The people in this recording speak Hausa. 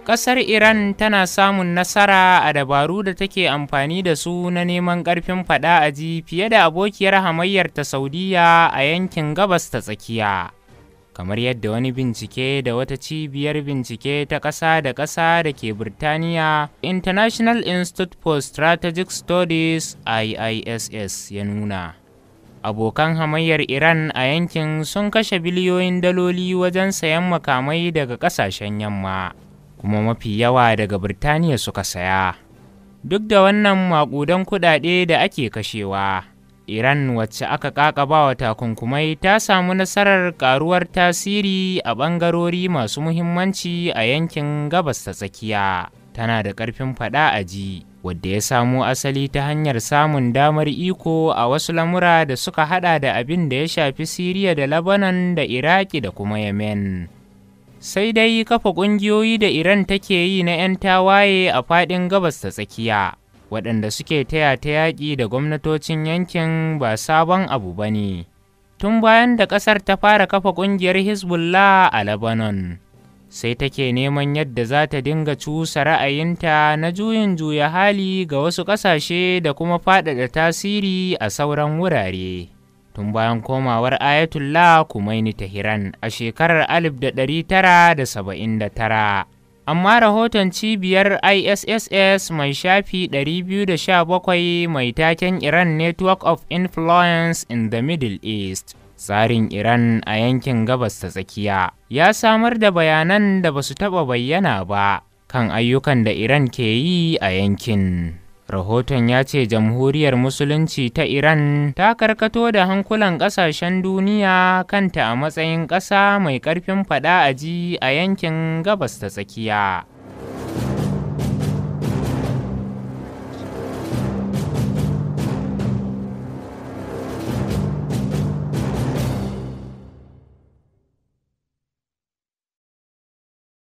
Ƙasar Iran tana samun nasara a dabaru da take amfani da su na neman ƙarfin faɗa a ji fiye da abokiyar hamayyarta Saudiyya a yankin Gabas ta Tsakiya. Kamar yadda wani bincike da wata cibiyar bincike ta ƙasa da ƙasa da ke Birtaniya, International Institute for Strategic Studies (IISS) ya nuna. Abokan hamayyar Iran a yankin sun kashe biliyoyin daloli wajen sayan makamai daga ƙasashen yamma, kuma mafi yawa daga Birtaniya suka saya. Duk da wannan maƙudan kuɗaɗe da ake kashewa, Iran wacce aka ƙaƙaba wa takunkumai ta samu nasarar ƙaruwar tasiri a ɓangarori masu muhimmanci a yankin Gabas ta Tsakiya. Tana da ƙarfin faɗa a ji, wadda ya samo asali ta hanyar samun damar iko a wasu lamura da suka haɗa da abin da ya shafi Siriya da Lebanon da Iraki da kuma Yemen. Sai dai kafa ƙungiyoyi da Iran take yi na 'yan tawaye a faɗin Gabas ta Tsakiya, waɗanda suke taya ta yaƙi da gwamnatocin yankin ba sabon abu ba ne. Tun bayan da ƙasar ta fara kafa ƙungiyar Hezbollah a Lebanon, sai take neman yadda za ta dinga cusa ra'ayinta na juyin juya hali ga wasu ƙasashe da kuma faɗaɗa tasiri a sauran wurare. Tun bayan komawar Ayatollah Khomeini Tehran a shekarar 1979. Amma rahoton cibiyar ISSS mai shafi 217 mai taken Iran Network of Influence in the Middle East, tsarin Iran a yankin Gabas ta Tsakiya, ya samar da bayanan da ba su taɓa bayyana ba kan ayyukan da Iran ke yi a yankin. Rahoton ya ce Jamhuriyar Musulunci ta Iran ta karkato da hankulan ƙasashen duniya kanta a matsayin ƙasa mai ƙarfin faɗa a ji a yankin Gabas ta Tsakiya.